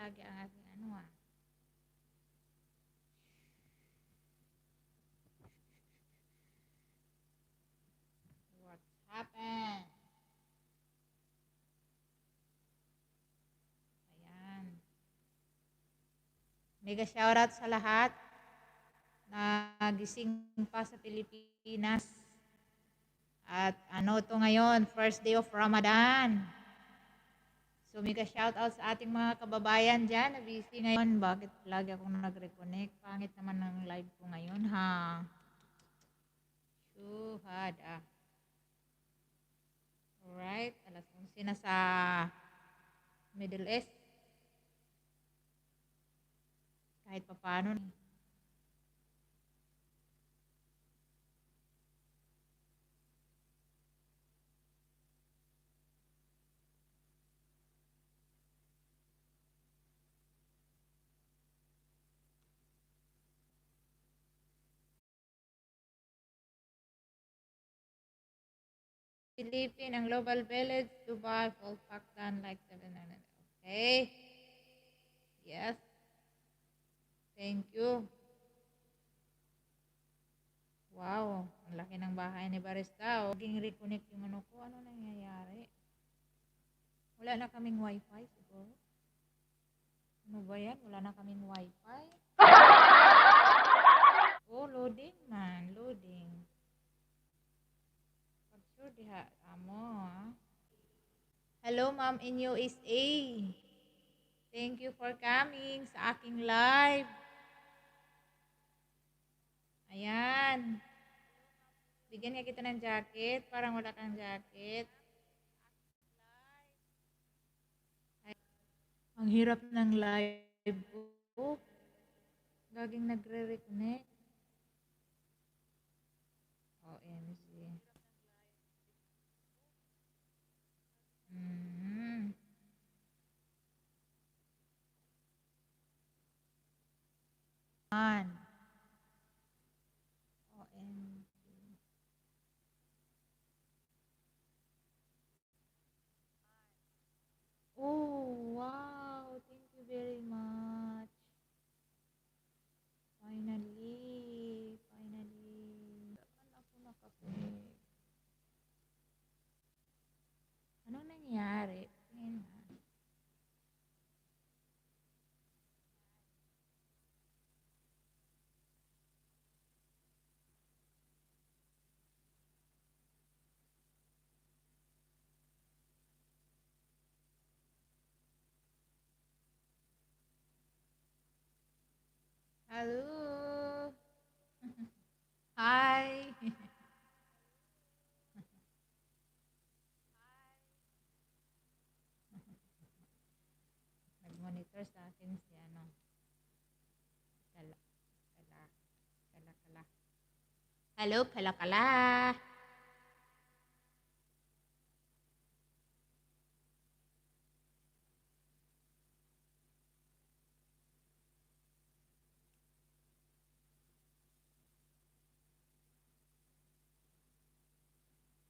lagi ang aking ano ah. What happened? Ayan. Mega shoutout sa lahat na gising pa sa Pilipinas. At ano to ngayon, first day of Ramadan. So mega shoutout sa ating mga kababayan dyan na busy ngayon. Bakit lagi akong nag-reconnect? Pangit naman ng live ko ngayon ha. Shuhada. Alright, alas 11 na sa Middle East. Kahit pa paano. Philippines, ang Global Village, Dubai, full pack done like 700. Okay. Yes. Thank you. Wow, ang laki ng bahay ni Barista. Naging reconnect yung ano ko. Ano nangyayari? Wala na kaming wifi siguro. Ano ba yan? Wala na kaming wifi. Oh, loading man. Loading. Pag sure diha. Amo ah. Hello ma'am in USA. Thank you for coming sa aking live. Ayan. Bigyan nga kita ng jacket. Parang wala kang jacket. Ay, ang hirap ng live ko. Laging nagre-reconnect. OMG. Mm. Man. OMG. Oh, wow. Thank you very much. Finally. Finally. Saan ako nakapag? Anong nangyari? Tingin nga. Hello. Hi. Nag-monitor sa akin si ano. Kala. Kala. Kala. Kala. Hello, kala kala.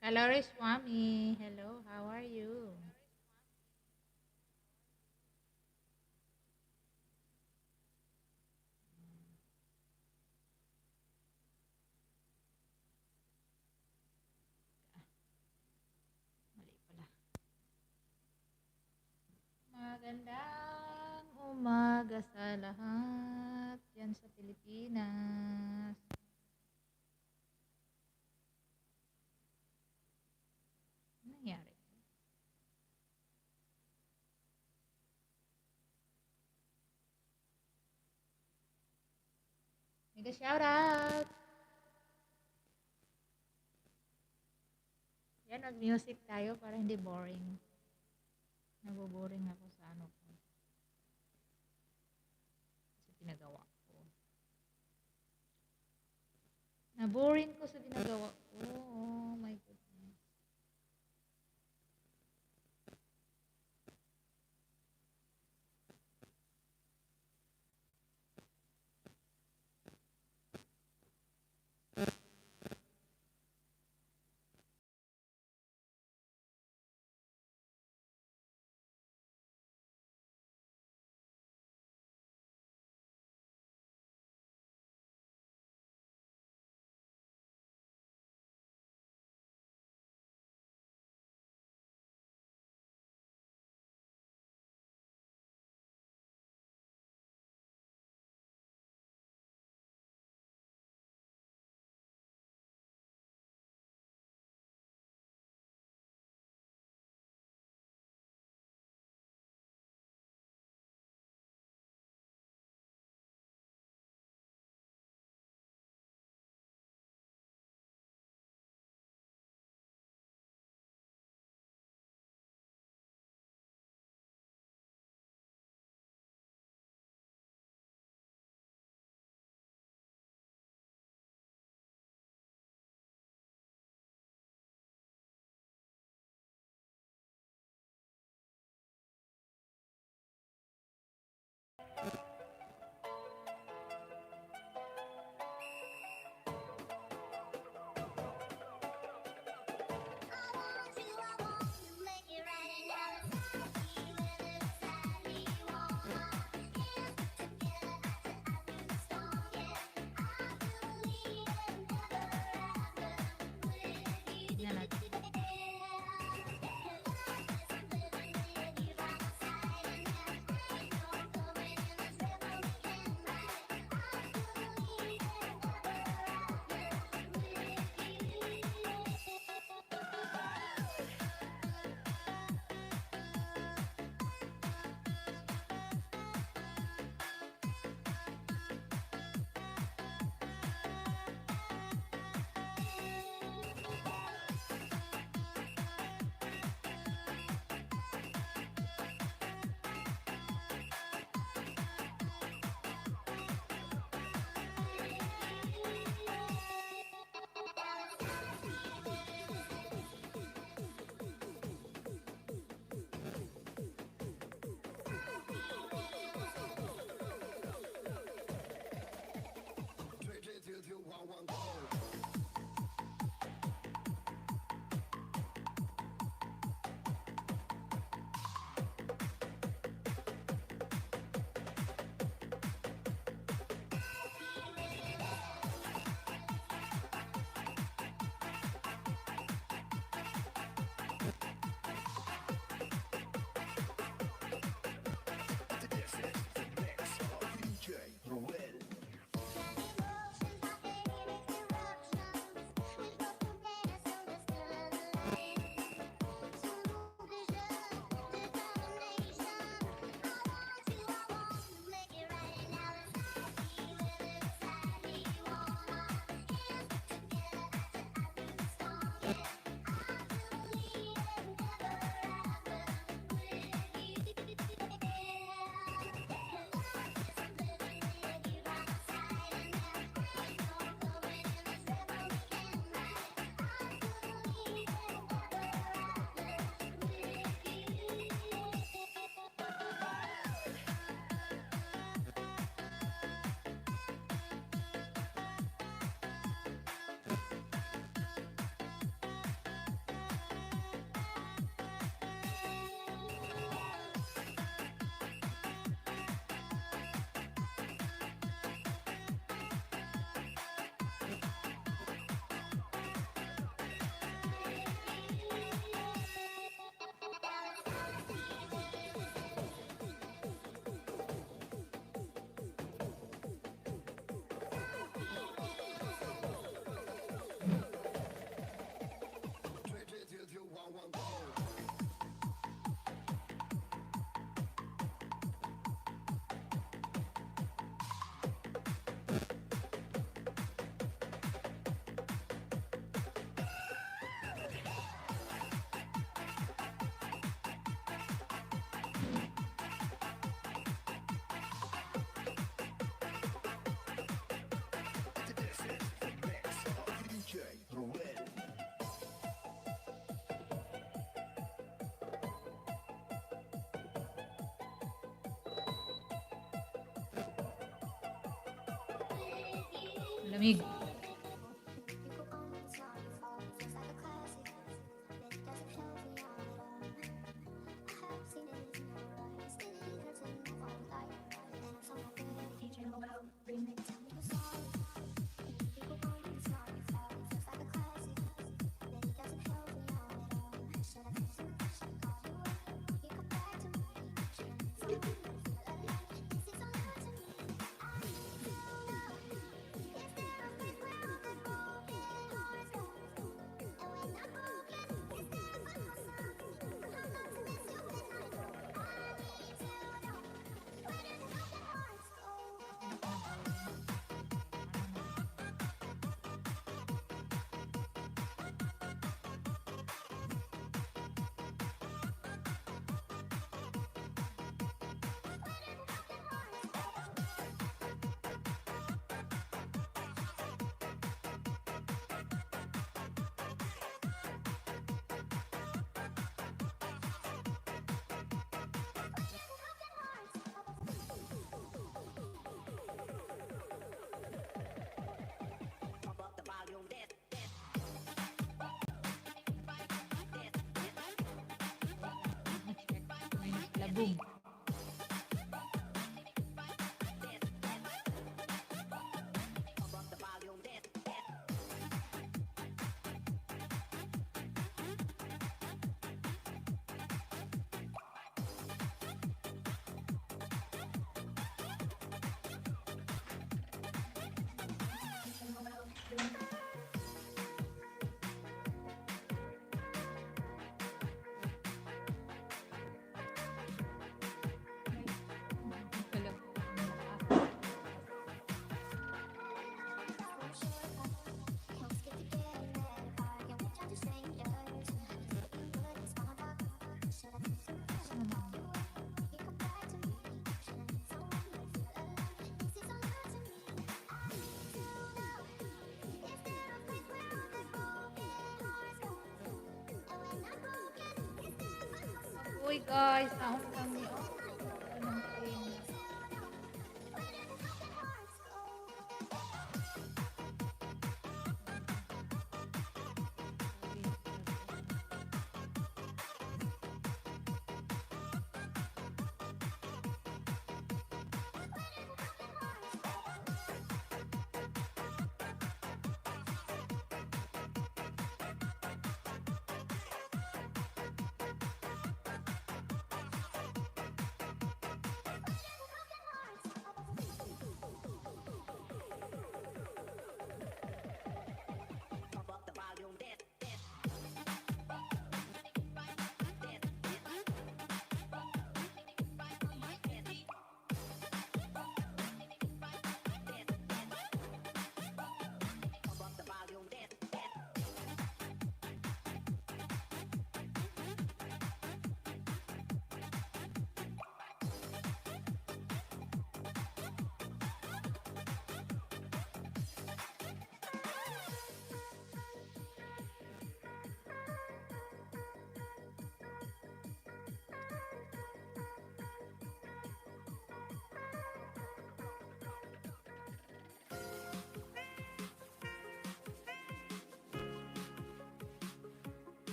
Kalori Swami. Hello, how are you? Mali pala. Magandang umaga sa lahat yan sa Pilipinas. Ano nangyari? Mega shoutout! Yan, mag-music tayo para hindi boring. Naboboring ako sa ano ko. Sa ginagawa ko. Naboring ko sa ginagawa ko. Oh my goodness. Lamig. Labog. Uy guys, naon kami. Anong pain?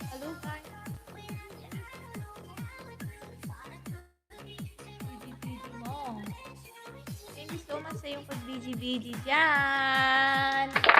Hello guys. BG mo. Thank you so much sa iyong pag-BG dyan. Ayan.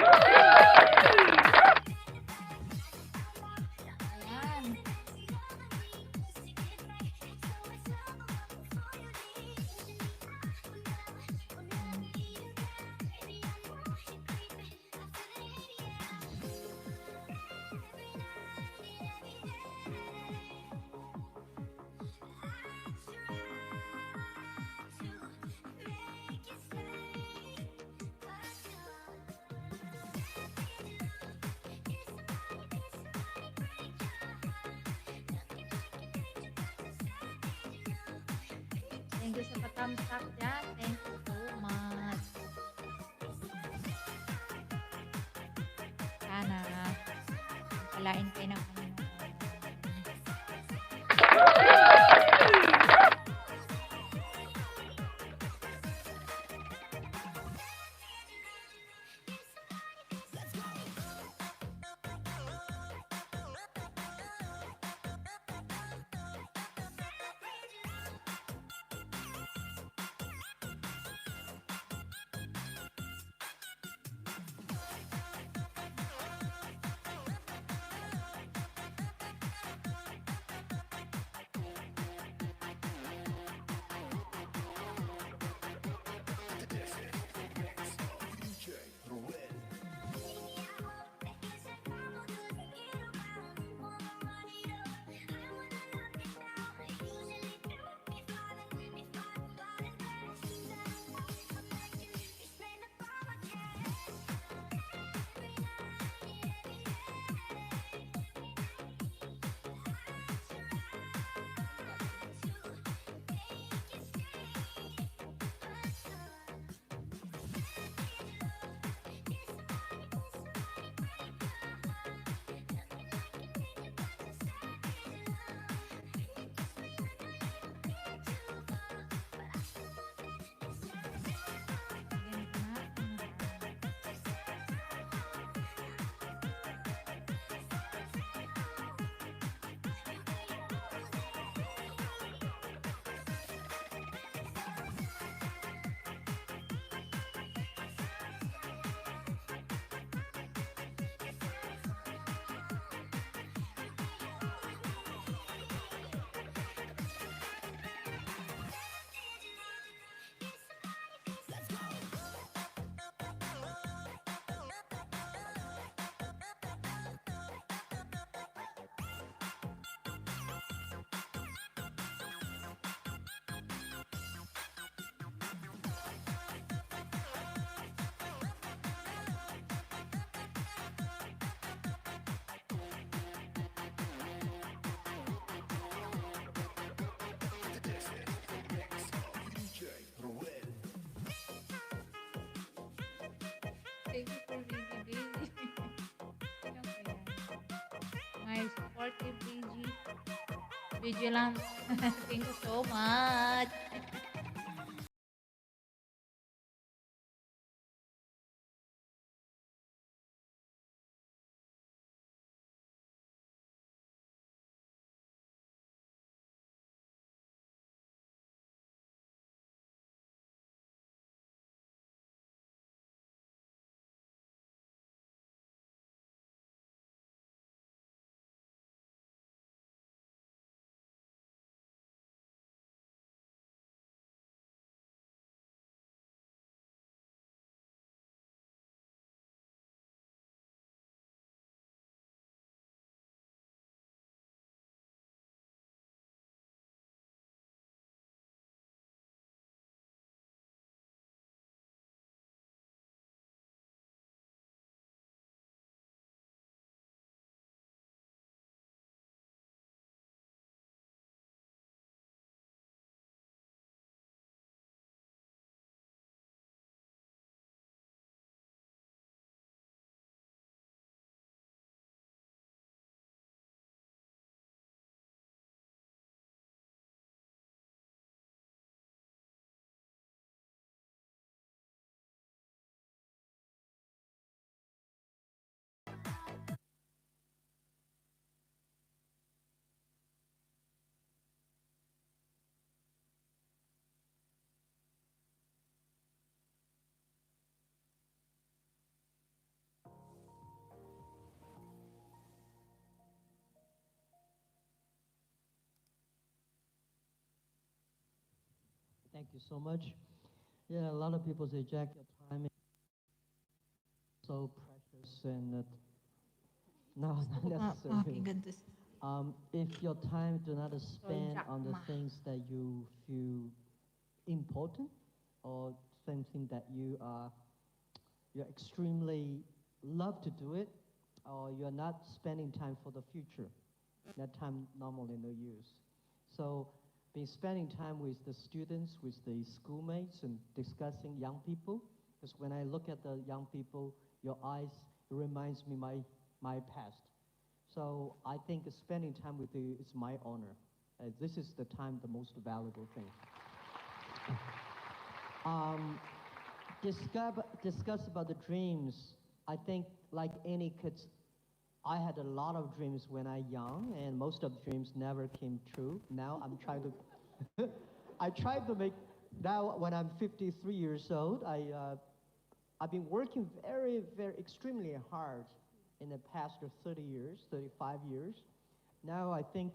you sa patamsak dyan. Thank you so much. Sana palain kayo ng Panginoon. Thank you for Gigi Baby. Ilan ko yan? My supportive Gigi. Vigilance. Thank you so much. Thank you so much. Yeah, a lot of people say, Jack, your time is so precious and that no, it's not necessary. Pakinggan to. If your time do not spend Jack on the Ma. things that you feel important or something that you're extremely love to do it, or you're not spending time for the future, that time normally no use. So been spending time with the students, with the schoolmates, and discussing young people. Because when I look at the young people, your eyes, it reminds me my past. So I think spending time with you is my honor. This is the time, the most valuable thing. Um, discuss about the dreams. I think like any kids, I had a lot of dreams when I young, and most of the dreams never came true. Now I'm trying to, I try to make, now when I'm 53 years old, I've been working very, extremely hard in the past 30 years, 35 years. Now I think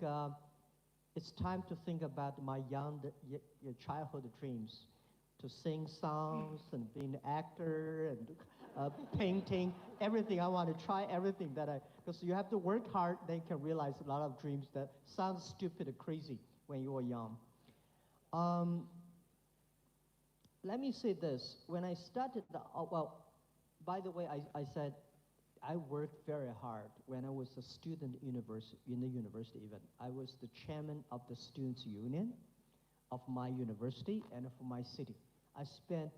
it's time to think about my your childhood dreams, to sing songs and be an actor and painting, everything. I want to try everything because you have to work hard, then you can realize a lot of dreams that sound stupid and crazy when you are young. Um, Let me say this. When I started, well, by the way, I said I worked very hard when I was a student in the university even. I was the chairman of the students' union of my university and for my city. I spent,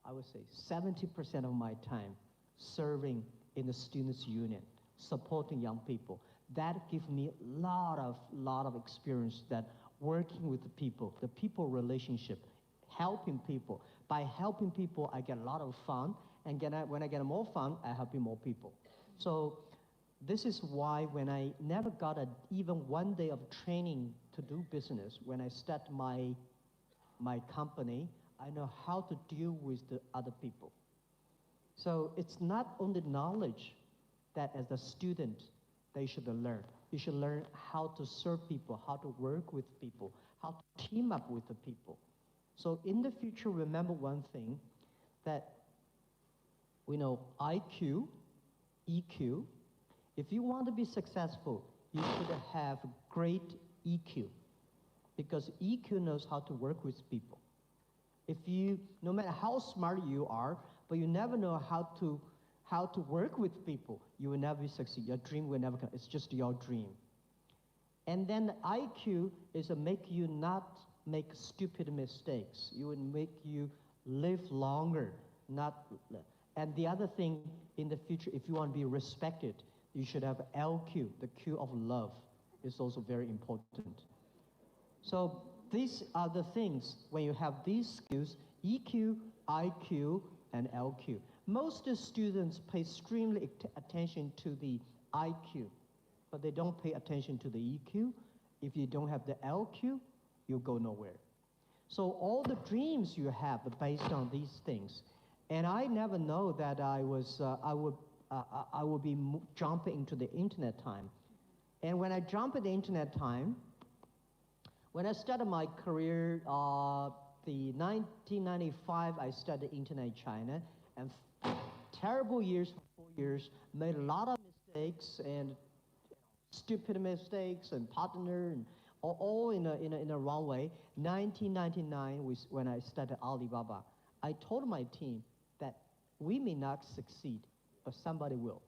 I would say, 70% of my time serving in the students' union, supporting young people. That gave me a lot of experience that working with the people relationship, helping people. By helping people, I get a lot of fun, and when I get more fun, I helping more people. So this is why when I never got even one day of training to do business, when I start my company, I know how to deal with the other people. So it's not only knowledge that as a student they should learn. You should learn how to serve people, how to work with people, how to team up with the people. So in the future, remember one thing, that we know IQ, EQ. If you want to be successful, you should have great EQ, because EQ knows how to work with people. If you, no matter how smart you are, but you never know how to work with people, you will never succeed. Your dream will never come. It's just your dream. And then IQ is to make you not make stupid mistakes. You would make you live longer, not. And the other thing in the future, if you want to be respected, you should have LQ, the Q of love, is also very important. So these are the things, when you have these skills, EQ, IQ, and LQ. Most students pay extremely attention to the IQ, but they don't pay attention to the EQ. If you don't have the LQ, you'll go nowhere. So all the dreams you have are based on these things. And I never know that I would be jumping into the internet time. And when I jump at the internet time, when I started my career, the 1995, I studied internet in China, and terrible years for 4 years, made a lot of mistakes and stupid mistakes and partner and all in a wrong way. 1999 was when I started Alibaba. I told my team that we may not succeed, but somebody will.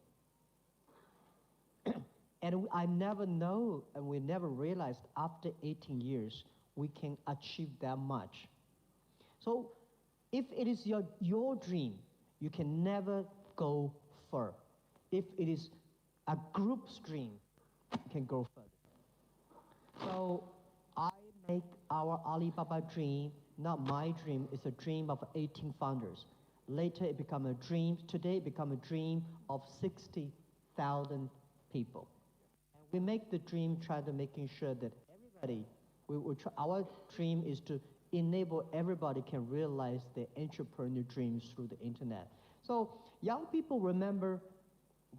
And I never know, and we never realized after 18 years, we can achieve that much. So if it is your dream, you can never go far. If it is a group's dream, you can go further. So I make our Alibaba dream, not my dream, it's a dream of 18 founders. Later it became a dream, today it became a dream of 60,000 people. We make the dream, try to making sure that everybody, our dream is to enable everybody can realize their entrepreneurial dreams through the internet. So young people, remember,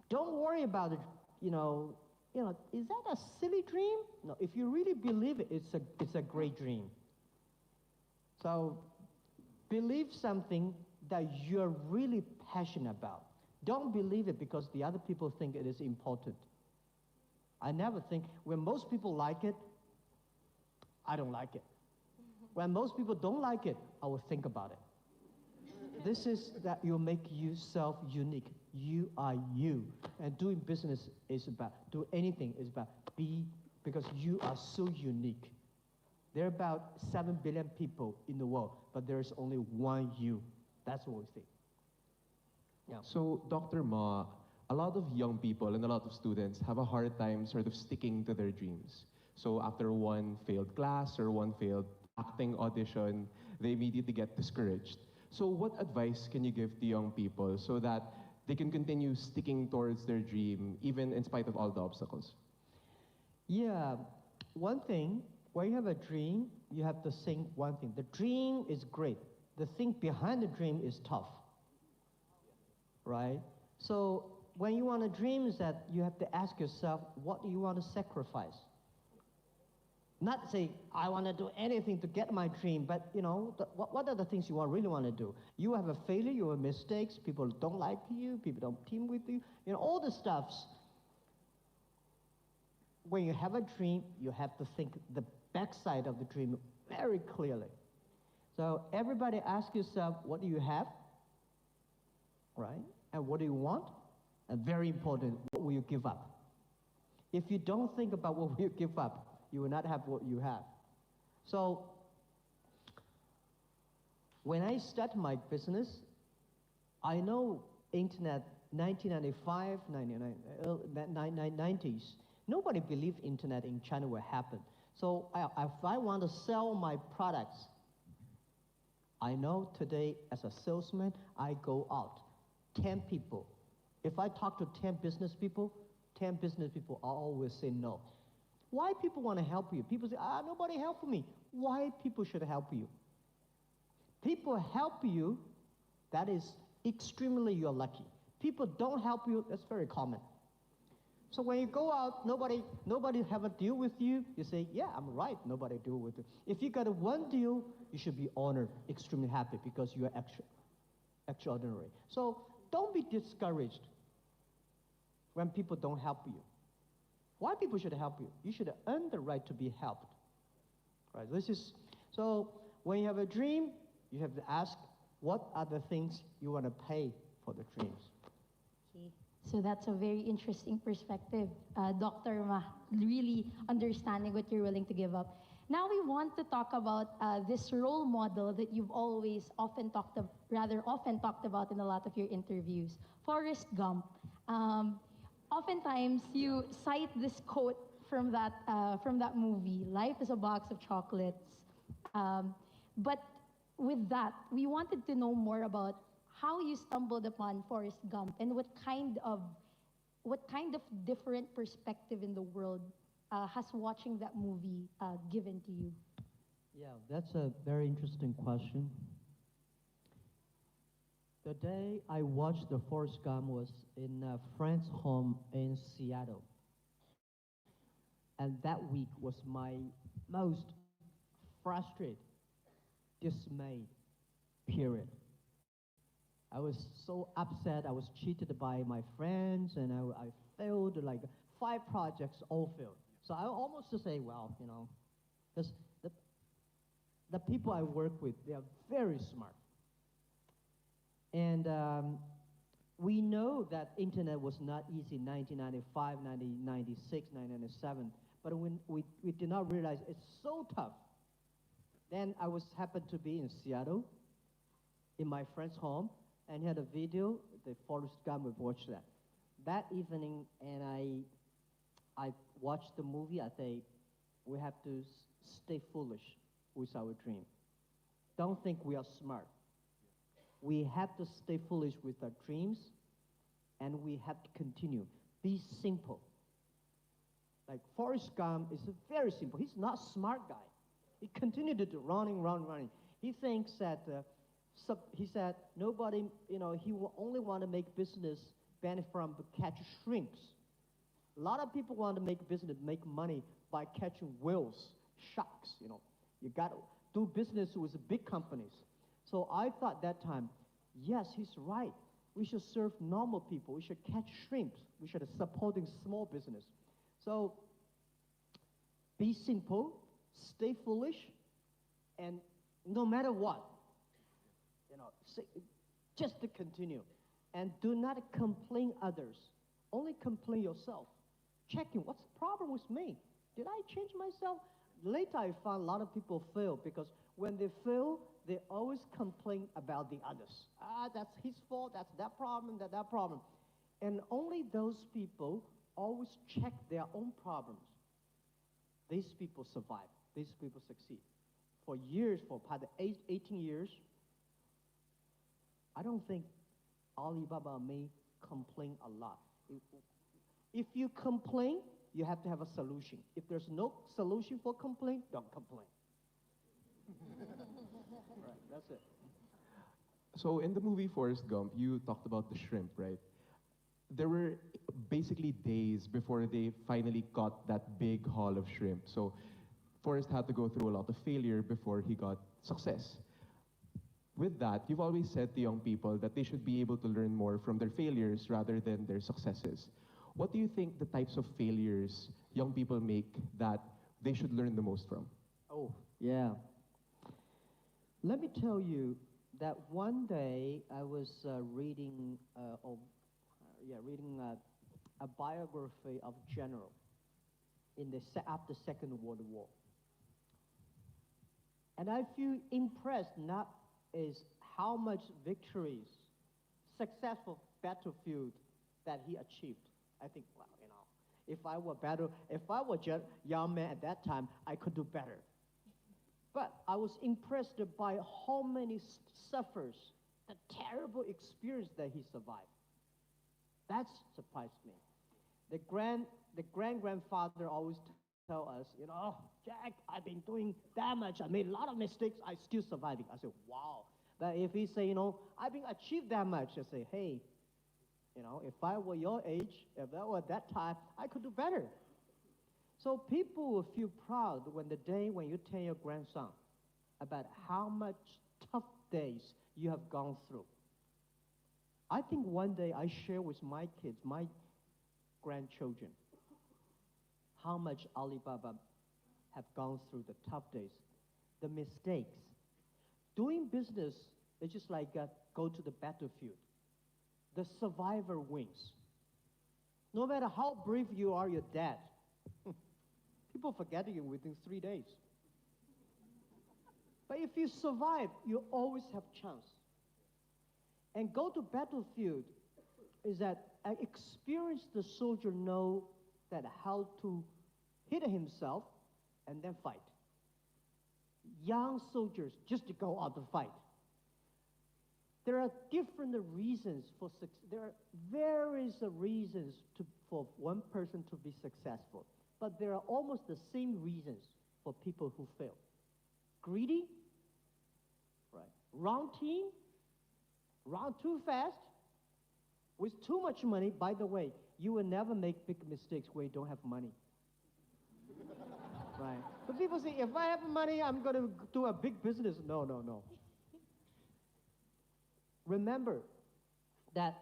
don't worry about it, is that a silly dream? No, if you really believe it, it's a great dream. So believe something that you're really passionate about. Don't believe it because the other people think it is important. I never think, when most people like it, I don't like it. When most people don't like it, I will think about it. This is that you make yourself unique. You are you. And doing business is about, do anything is about be because you are so unique. There are about 7 billion people in the world, but there's only one you. That's what we think. Yeah. So, Dr. Ma, a lot of young people and a lot of students have a hard time sort of sticking to their dreams. So after one failed class or one failed acting audition, they immediately get discouraged. So what advice can you give to young people so that they can continue sticking towards their dream even in spite of all the obstacles? Yeah, one thing, when you have a dream, you have to think one thing. The dream is great. The thing behind the dream is tough, right? So when you want to dream is that you have to ask yourself, what do you want to sacrifice? Not say, I want to do anything to get my dream, but what are the things you really want to do? You have a failure, you have mistakes, people don't like you, people don't team with you, all the stuffs. When you have a dream, you have to think the backside of the dream very clearly. So everybody ask yourself, what do you have? Right? And what do you want? And very important, what will you give up? If you don't think about what will you give up, you will not have what you have. So when I started my business, I know internet 1995, 90s, nobody believed internet in China will happen. So if I want to sell my products, I know today as a salesman, I go out, 10 people. If I talk to 10 business people always say no. Why people want to help you? People say, nobody helped me. Why people should help you? People help you, that is extremely you're lucky. People don't help you, that's very common. So when you go out, nobody have a deal with you, you say, yeah, I'm right, nobody deal with you. If you got one deal, you should be honored, extremely happy because you are extraordinary. So don't be discouraged when people don't help you. Why people should help you? You should earn the right to be helped. Right? So when you have a dream, you have to ask, what are the things you want to pay for the dreams? Okay. So that's a very interesting perspective, Dr. Ma, really understanding what you're willing to give up. Now we want to talk about this role model that you've often talked about in a lot of your interviews, Forrest Gump. Oftentimes you cite this quote from that movie, "Life is a box of chocolates." But with that, we wanted to know more about how you stumbled upon Forrest Gump and what kind of different perspective in the world has watching that movie given to you? Yeah, that's a very interesting question. The day I watched the Forrest Gump was in a friend's home in Seattle. And that week was my most frustrated, dismayed period. I was so upset. I was cheated by my friends, and I failed like 5 projects, all failed. So I almost to say, well, because the people I work with, they are very smart. And we know that internet was not easy in 1995, 1996, 1997. But when we did not realize it's so tough. Then I happened to be in Seattle, in my friend's home, and he had a video, the Forrest Gump, we watched that. That evening, and I watched the movie, I say, we have to stay foolish with our dream. Don't think we are smart. We have to stay foolish with our dreams, and we have to continue. Be simple. Like Forrest Gump is very simple. He's not a smart guy. He continued to do running. He thinks that, he said, nobody, he will only want to make business benefit from catch shrimps. A lot of people want to make business, make money by catching whales, sharks, You got to do business with big companies. So I thought that time, yes, he's right. We should serve normal people. We should catch shrimps. We should supporting small business. So be simple, stay foolish, and no matter what, just to continue. And do not complain others. Only complain yourself. Checking what's the problem with me. Did I change myself? Later, I found a lot of people fail because when they fail, they always complain about the others. Ah, that's his fault, that's that problem, that problem. And only those people always check their own problems. These people survive. These people succeed. For years, for about 18 years, I don't think Alibaba may complain a lot. If you complain, you have to have a solution. If there's no solution for complaint, don't complain. Right, that's it. So in the movie Forrest Gump, you talked about the shrimp, right? There were basically days before they finally caught that big haul of shrimp. So Forrest had to go through a lot of failure before he got success. With that, you've always said to young people that they should be able to learn more from their failures rather than their successes. What do you think the types of failures young people make that they should learn the most from? Oh, yeah. Let me tell you that one day I was reading, a biography of general after Second World War, and I feel impressed not is how much victories, successful battlefield that he achieved. I think, well, if I were just young man at that time, I could do better. But I was impressed by how many suffers, the terrible experience that he survived. That surprised me. The grand-grandfather always tell us, "Oh, Jack, I've been doing that much. I made a lot of mistakes. I still surviving." I said, "Wow." But if he say, "I've been achieved that much," I say, "Hey, if I were your age, if that were that time, I could do better." So people will feel proud when you tell your grandson about how much tough days you have gone through. I think one day I share with my kids, my grandchildren, how much Alibaba have gone through the tough days, the mistakes. Doing business is just like go to the battlefield. The survivor wins. No matter how brave you are, you're dead. People forget you within 3 days. But if you survive, you always have chance. And go to battlefield is that an experienced soldier know that how to hit himself and then fight. Young soldiers just to go out to fight. There are different reasons for success. There are various reasons for one person to be successful. But there are almost the same reasons for people who fail. Greedy, right? Wrong team, run too fast, with too much money. By the way, you will never make big mistakes where you don't have money. Right? But people say, if I have money, I'm going to do a big business. No, no, no. Remember that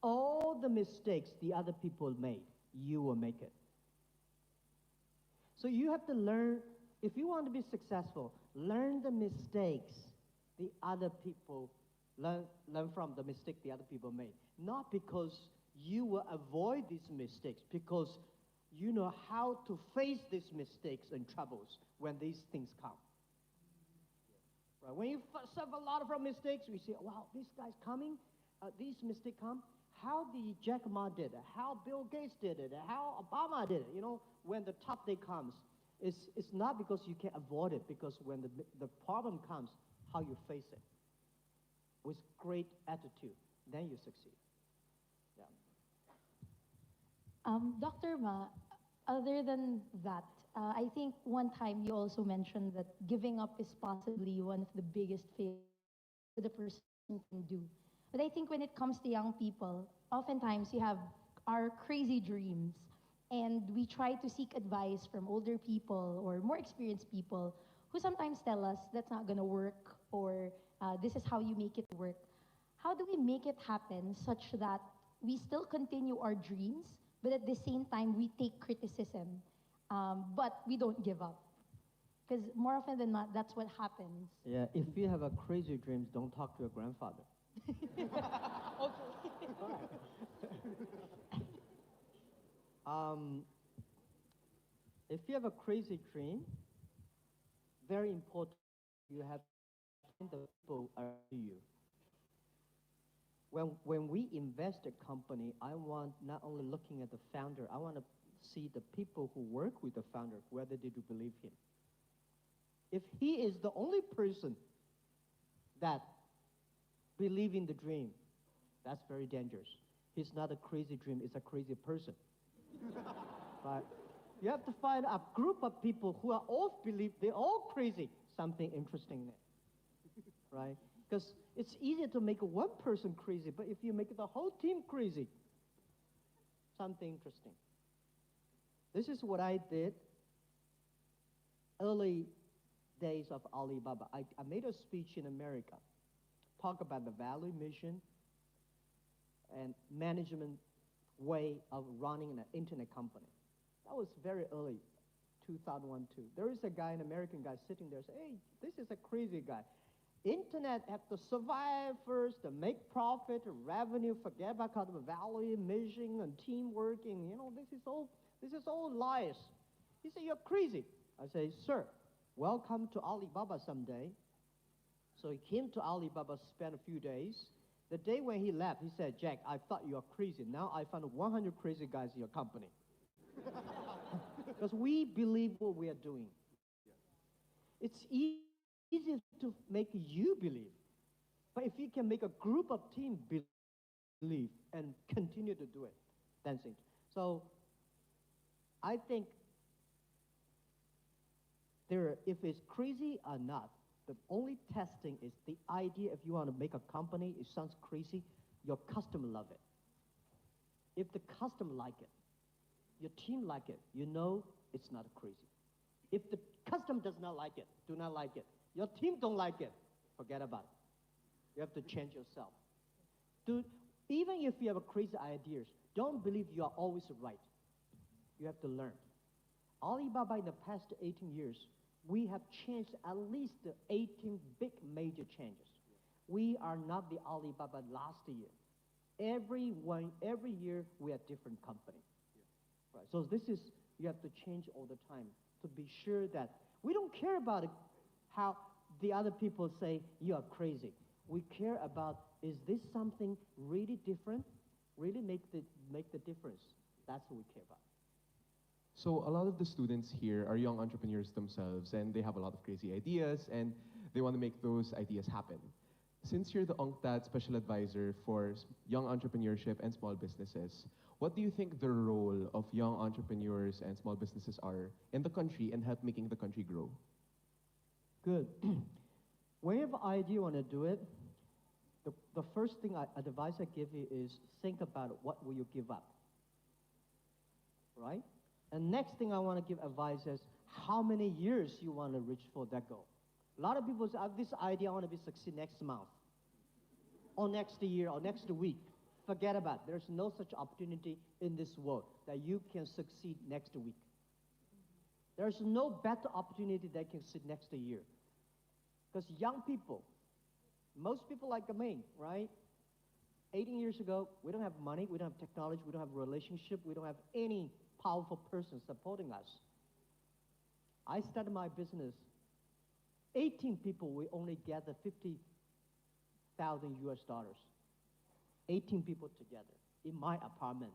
all the mistakes the other people made, you will make it. So you have to learn, if you want to be successful, learn the mistakes the other people, learn from the mistake the other people made. Not because you will avoid these mistakes, because you know how to face these mistakes and troubles when these things come. Right? When you suffer a lot of mistakes, we say, wow, this guy's coming, these mistakes come. How the Jack Ma did it, how Bill Gates did it, how Obama did it, when the tough day comes, it's not because you can avoid it, because when the problem comes, how you face it. With great attitude, then you succeed. Yeah. Dr. Ma, other than that, I think one time you also mentioned that giving up is possibly one of the biggest failures the person can do. But I think when it comes to young people, oftentimes we have our crazy dreams and we try to seek advice from older people or more experienced people who sometimes tell us that's not going to work or this is how you make it work. How do we make it happen such that we still continue our dreams, but at the same time we take criticism, but we don't give up? Because more often than not, that's what happens. Yeah, if you have a crazy dreams, don't talk to your grandfather. If you have a crazy dream, very important, you have to find the people around you. When we invest a company, I want not only looking at the founder, I want to see the people who work with the founder, whether they do believe him. If he is the only person that believe in the dream, that's very dangerous. He's not a crazy dream, it's a crazy person. But you have to find a group of people who are all believe, they're all crazy, something interesting there, right? Because it's easier to make one person crazy, but if you make the whole team crazy, something interesting. This is what I did early days of Alibaba. I made a speech in America, talk about the value, mission, and management way of running an internet company. That was very early, 2001, 2. There is a guy, an American guy, sitting there saying, hey, this is a crazy guy. Internet have to survive first, to make profit, revenue, forget about kind of value, mission, and team working. You know, this is all lies. He said, you're crazy. I say, sir, welcome to Alibaba someday. So he came to Alibaba, spent a few days. The day when he left, he said, Jack, I thought you were crazy. Now I found 100 crazy guys in your company. Because we believe what we are doing. It's easy to make you believe. But if you can make a group of team believe and continue to do it, that's it. So I think if it's crazy or not, the only testing is the idea. If you want to make a company, it sounds crazy, your customer love it. If the customer like it, your team like it, you know it's not crazy. If the customer does not like it, do not like it, your team don't like it, forget about it. You have to change yourself. Dude, even if you have a crazy ideas, don't believe you are always right. You have to learn. Alibaba in the past 18 years, we have changed at least 18 big major changes. We are not the Alibaba last year. Every year we are different company. Right. So this is, you have to change all the time to be sure that we don't care about it, how the other people say you are crazy. We care about, is this something really different, really make the difference? That's what we care about. So a lot of the students here are young entrepreneurs themselves, and they have a lot of crazy ideas, and they want to make those ideas happen. Since you're the UNCTAD Special Advisor for young entrepreneurship and small businesses, what do you think the role of young entrepreneurs and small businesses are in the country and help making the country grow? Good. When you have an idea you want to do it, the first thing advice I give you is think about what will you give up, right? And next thing I want to give advice is how many years you want to reach for that goal. A lot of people say, I have this idea, I want to be succeed next month, or next year, or next week. Forget about it. There's no such opportunity in this world that you can succeed next week. There's no better opportunity that can succeed next year. Because young people, most people like me, right? 18 years ago, we don't have money, we don't have technology, we don't have relationship, we don't have any powerful person supporting us. I started my business, 18 people, we only gather 50,000 US dollars. 18 people together in my apartment.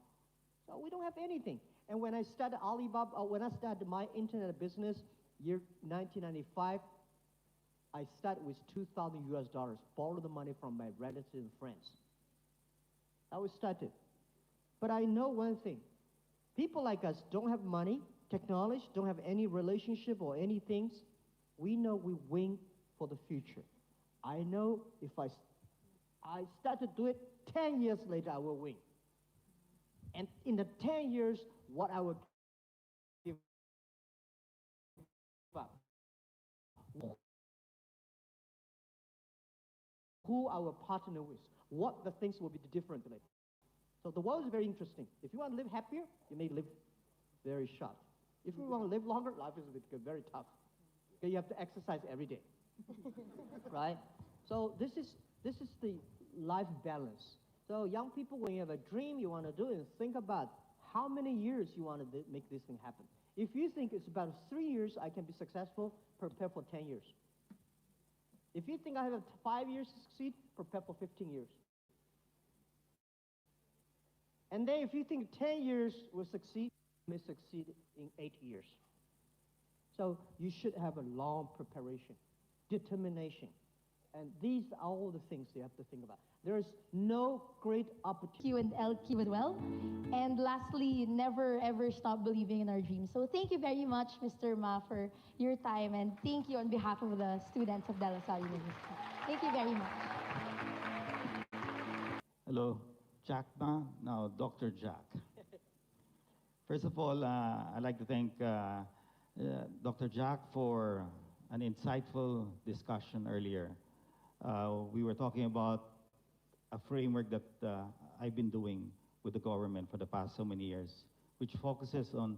So we don't have anything. And when I started Alibaba, when I started my internet business, year 1995, I started with 2,000 US dollars, borrowed the money from my relatives and friends. That was started. But I know one thing. People like us don't have money, technology, don't have any relationship or any things. We know we win for the future. I know if I start to do it, 10 years later I will win. And in the 10 years, what I will give up, who I will partner with, what the things will be differently. So the world is very interesting. If you want to live happier, you may live very short. If you want to live longer, life is very tough. Okay, you have to exercise every day, right? So this is the life balance. So young people, when you have a dream you want to do, and think about how many years you want to make this thing happen. If you think it's about 3 years I can be successful, prepare for 10 years. If you think I have 5 years to succeed, prepare for 15 years. And then if you think 10 years will succeed, you may succeed in 8 years. So you should have a long preparation, determination. And these are all the things you have to think about. There is no great opportunity. Q and LQ as well. And lastly, never ever stop believing in our dreams. So thank you very much, Mr. Ma, for your time, and thank you on behalf of the students of De La Salle University. Thank you very much. Hello, Jack Ma, now Dr. Jack. First of all, I'd like to thank Dr. Jack for an insightful discussion earlier. We were talking about a framework that I've been doing with the government for the past so many years, which focuses on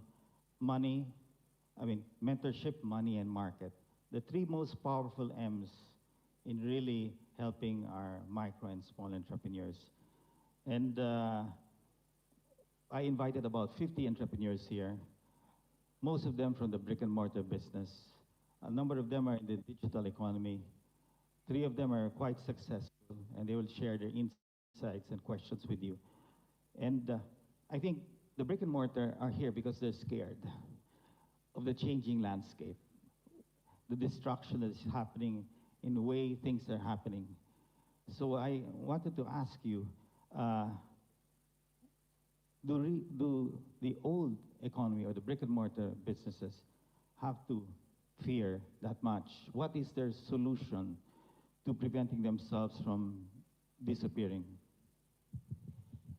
money, mentorship, money, and market. The three most powerful M's in really helping our micro and small entrepreneurs. And I invited about 50 entrepreneurs here, most of them from the brick and mortar business. A number of them are in the digital economy. 3 of them are quite successful, and they will share their insights and questions with you. And I think the brick and mortar are here because they're scared of the changing landscape, the destruction that is happening in the way things are happening. So I wanted to ask you, do the old economy or the brick and mortar businesses have to fear that much? What is their solution to preventing themselves from disappearing?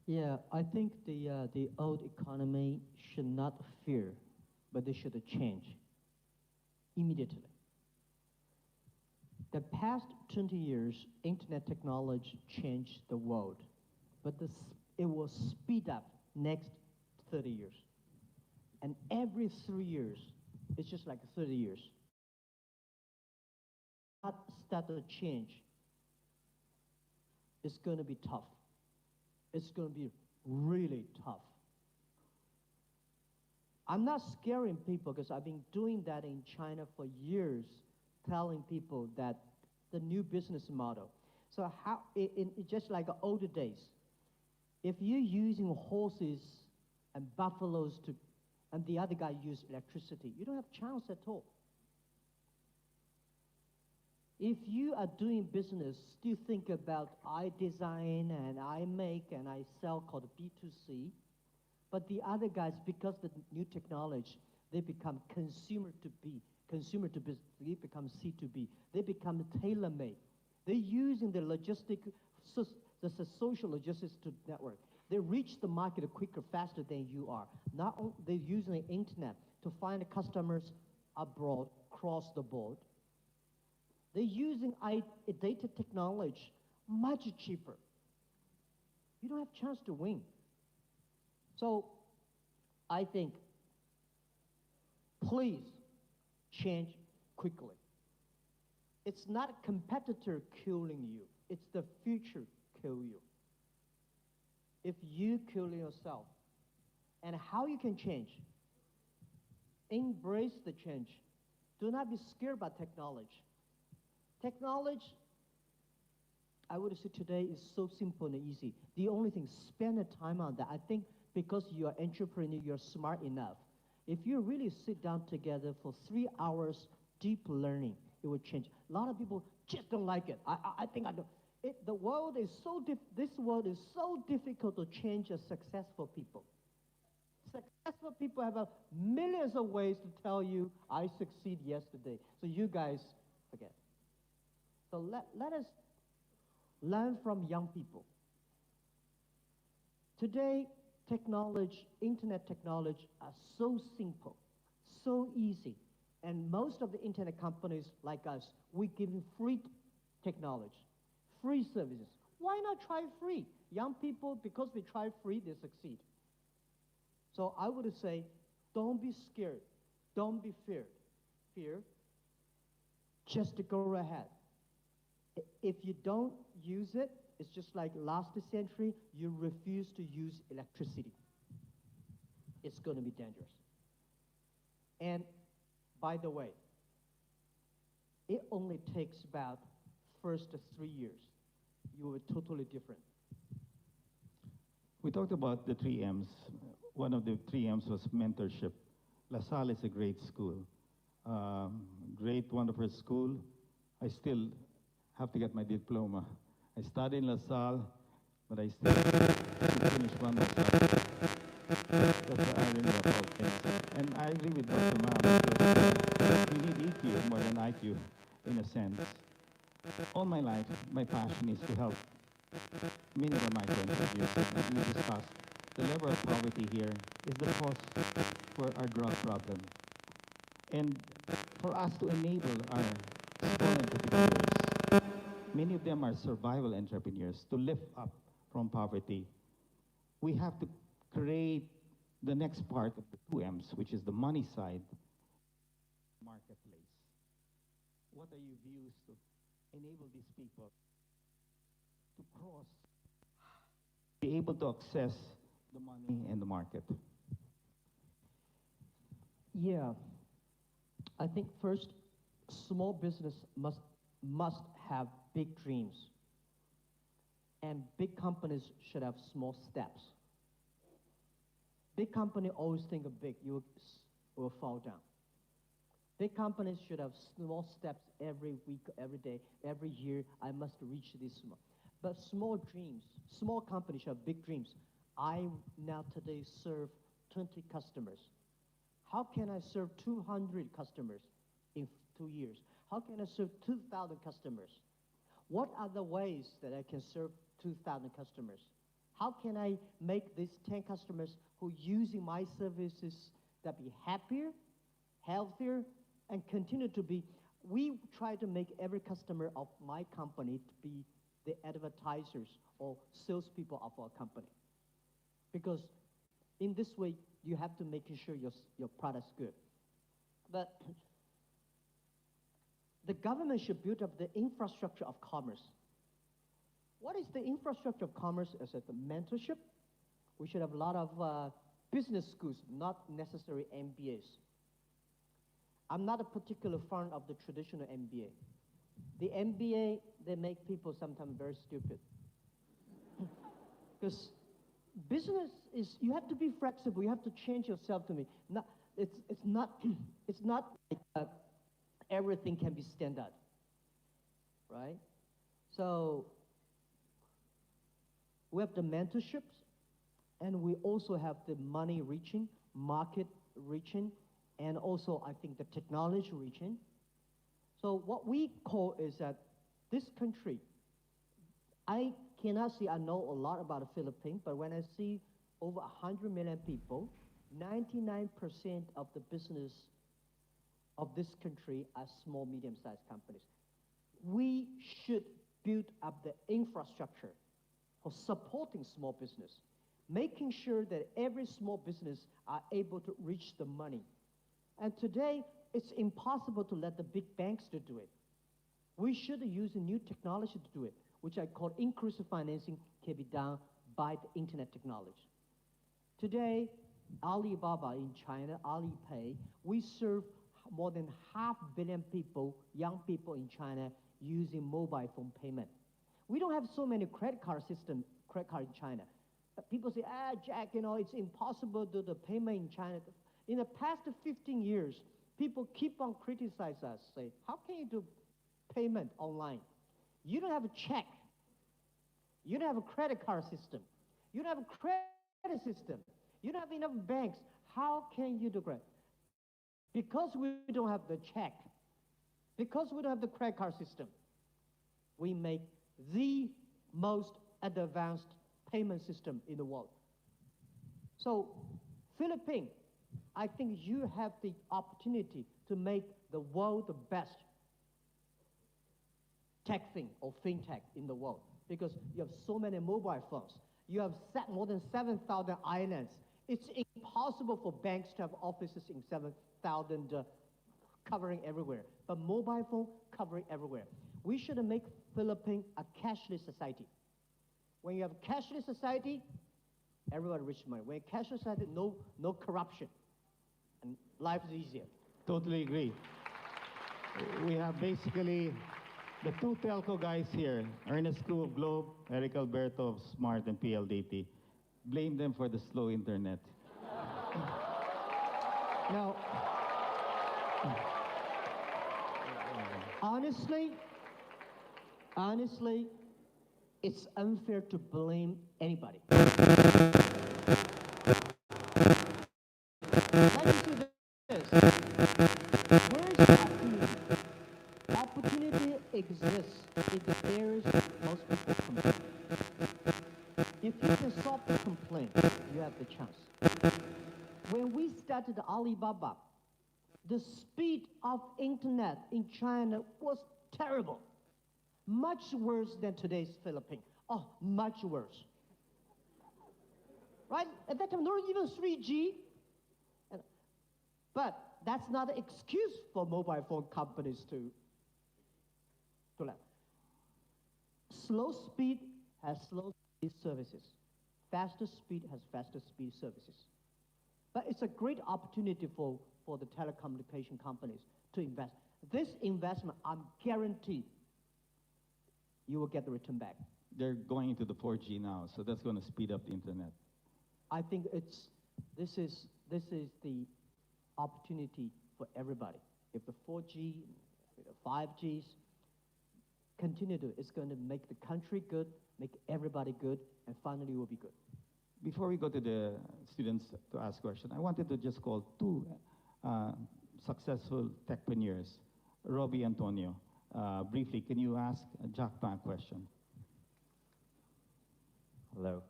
Yeah, I think the old economy should not fear, but they should change immediately. The past 20 years, internet technology changed the world, but it will speed up next 30 years. And every 3 years, it's just like 30 years. Not start to change, it's going to be tough. It's going to be really tough. I'm not scaring people because I've been doing that in China for years, telling people that the new business model. So how, just like older days, if you're using horses and buffaloes and the other guy use electricity, you don't have a chance at all. If you are doing business, still think about I design and I make and I sell called B2C, but the other guys, because the new technology, they become consumer to business, they become C2B, they become tailor-made. They're using the social logistics to network. They reach the market quicker, faster than you are. Not only they're using the internet to find customers abroad, across the board. They're using data technology much cheaper. You don't have a chance to win. So I think, please change quickly. It's not a competitor killing you. It's the future kill you. If you kill yourself, and how you can change, embrace the change. Do not be scared by technology. Technology, I would say today is so simple and easy. The only thing, spend the time on that. I think because you're an entrepreneur, you're smart enough. If you really sit down together for 3 hours, deep learning, it will change. A lot of people just don't like it. I think I don't. The world is this world is so difficult to change as successful people. Successful people have millions of ways to tell you, I succeed yesterday. So you guys forget. So let us learn from young people. Today, technology, internet technology are so simple, so easy. And most of the internet companies like us, we give them free technology, free services. Why not try free? Young people, because they try free, they succeed. So I would say, don't be scared. Don't be fear. Just go ahead. If you don't use it, it's just like last century, you refuse to use electricity. It's going to be dangerous. And by the way, it only takes about first 3 years. You were totally different. We talked about the three M's. One of the three M's was mentorship. LaSalle is a great school. Great, wonderful school. I still have to get my diploma. I studied in LaSalle, but I still didn't finish one myself. That's why I didn't know about things. And I agree with Dr. Ma that we need EQ more than IQ, in a sense. All my life, my passion is to help minimal micro-entrepreneurs. As we discussed, the level of poverty here is the cause for our drug problem. And for us to enable our small entrepreneurs, many of them are survival entrepreneurs, to lift up from poverty, we have to create the next part of the two M's, which is the money side, marketplace. What are your views to enable these people to cross, be able to access the money and the market? Yeah, I think first, small business must have big dreams, and big companies should have small steps. Big company always think of big, you will fall down. Big companies should have small steps every week, every day, every year. I must reach this small. But small dreams, small companies should have big dreams. I now today serve 20 customers. How can I serve 200 customers in 2 years? How can I serve 2,000 customers? What are the ways that I can serve 2,000 customers? How can I make these 10 customers who using my services that be happier, healthier, and continue to be? We try to make every customer of my company to be the advertisers or salespeople of our company. Because in this way, you have to make sure your product's good. But the government should build up the infrastructure of commerce. What is the infrastructure of commerce? Is it the mentorship? We should have a lot of business schools, not necessarily MBAs. I'm not a particular fan of the traditional MBA. The MBA, they make people sometimes very stupid. Because business is, you have to be flexible. You have to change yourself to me. It's not like everything can be standard, right? So we have the mentorships, and we also have the money reaching, market reaching, and also I think the technology reaching. So what we call is that this country, I cannot say I know a lot about the Philippines, but when I see over 100 million people, 99% of the business of this country are small, medium-sized companies. We should build up the infrastructure for supporting small business, making sure that every small business are able to reach the money. And today, it's impossible to let the big banks to do it. We should use a new technology to do it, which I call inclusive financing can be done by the internet technology. Today, Alibaba in China, Alipay, we serve more than 500 million people, young people in China, using mobile phone payment. We don't have so many credit card in China. People say, Jack, it's impossible to do the payment in China. In the past 15 years, people keep on criticizing us, say, how can you do payment online? You don't have a check. You don't have a credit card system. You don't have a credit system. You don't have enough banks. How can you do credit? Because we don't have the check, because we don't have the credit card system, we make the most advanced payment system in the world. So, Philippines, I think you have the opportunity to make the world the best tech thing or fintech in the world, because you have so many mobile phones. You have more than 7,000 islands. It's impossible for banks to have offices in 7,000 covering everywhere, but mobile phone covering everywhere. We should make Philippines a cashless society. When you have a cashless society, everybody rich money. When a cashless society, no corruption. and life is easier. Totally agree. We have basically the two telco guys here, Ernest Koo of Globe, Eric Alberto of Smart and PLDT. Blame them for the slow internet. Now, honestly, it's unfair to blame anybody. Let me say this. Where is opportunity? Opportunity exists if there is most people complain. If you can solve the complaint, you have the chance. When we started Alibaba, the speed of internet in China was terrible. Much worse than today's Philippines. Oh, much worse. Right? At that time, there was even 3G. But that's not an excuse for mobile phone companies to let. Slow speed has slow speed services. Faster speed has faster speed services. But it's a great opportunity for the telecommunication companies to invest. This investment, I'm guaranteed, you will get the return back. They're going into the 4G now, so that's going to speed up the internet. I think this is the opportunity for everybody. If the 4G, the 5Gs continue to, it's going to make the country good, make everybody good, and finally we'll be good. Before we go to the students to ask questions, I wanted to just call two successful techpreneurs, Robbie and Antonio. Briefly, can you ask Jack Ma a question? Hello.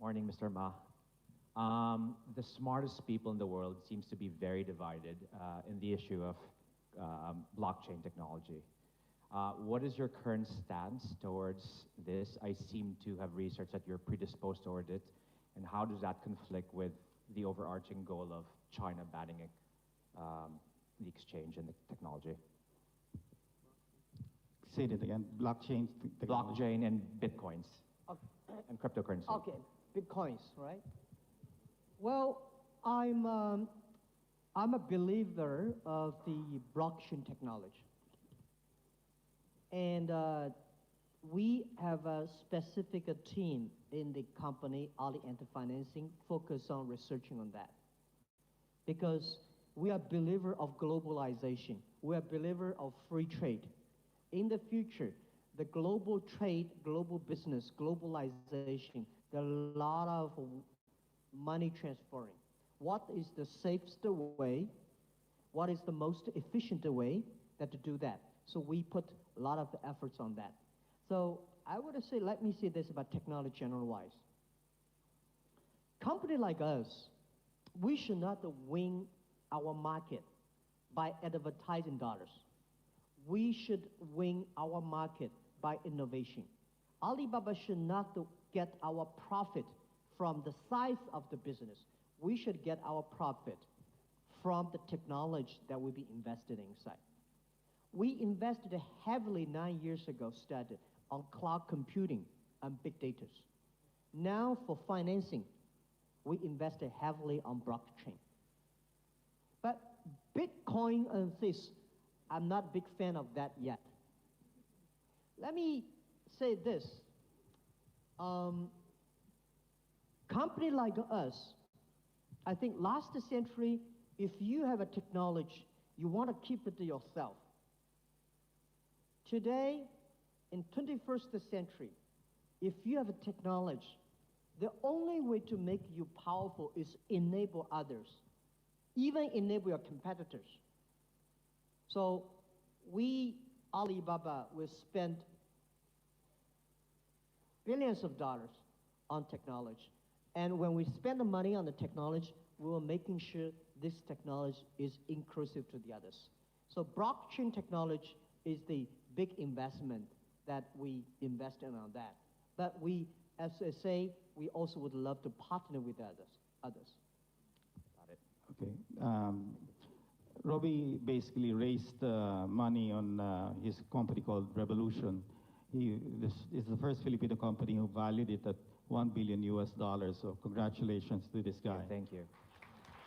Morning, Mr. Ma. The smartest people in the world seems to be very divided in the issue of blockchain technology. What is your current stance towards this? I seem to have researched that you're predisposed toward it, and how does that conflict with the overarching goal of China banning the exchange and the technology? Say that again. Blockchain technology. Blockchain and bitcoins Okay. and cryptocurrency. Okay, bitcoins, right? Well, I'm a believer of the blockchain technology. And we have a specific team in the company, Ali Anti-Financing, focused on researching on that. Because we are believer of globalization. We are believer of free trade. In the future, the global trade, global business, globalization, there are a lot of money transferring. What is the safest way? What is the most efficient way to do that? So we put a lot of efforts on that. So I would say, let me say this about technology general-wise. Company like us, we should not win our market by advertising dollars. We should win our market by innovation. Alibaba should not get our profit from the size of the business. We should get our profit from the technology that will be invested inside. We invested heavily 9 years ago, started on cloud computing and big data. Now for financing, we invested heavily on blockchain. But Bitcoin and this, I'm not a big fan of that yet. Let me say this. Company like us, I think last century, if you have a technology, you want to keep it to yourself. Today, in 21st century, if you have a technology, the only way to make you powerful is enable others, even enable your competitors. So we, Alibaba, will spend billions of dollars on technology. And when we spend the money on the technology, we are making sure this technology is inclusive to the others. So blockchain technology is the big investment that we invest in on that. But we, as I say, we also would love to partner with others. Got it. Okay. Robbie basically raised money on his company called Revolution. This is the first Filipino company who valued it at $1 billion US. So congratulations to this guy. Yeah, thank you.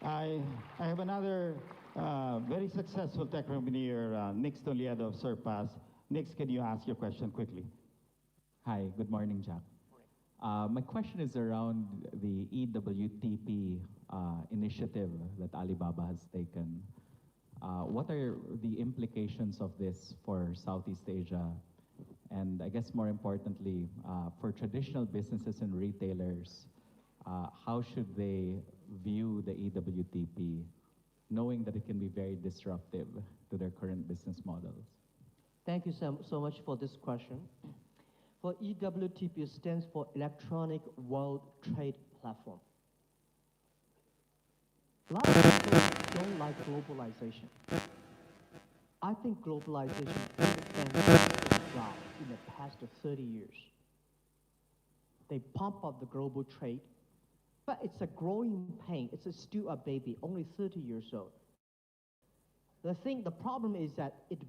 I, I have another very successful tech entrepreneur, Nick Stoliedo of Surpass. Nick, can you ask your question quickly? Hi, good morning, Jack. My question is around the EWTP initiative that Alibaba has taken. What are the implications of this for Southeast Asia? And I guess more importantly, for traditional businesses and retailers, how should they view the EWTP, knowing that it can be very disruptive to their current business models? Thank you so much for this question. For EWTP, it stands for Electronic World Trade Platform. A lot of people don't like globalization. I think globalization did a fantastic job in the past 30 years. They pump up the global trade, but it's a growing pain. It's still a baby, only 30 years old. The problem is that it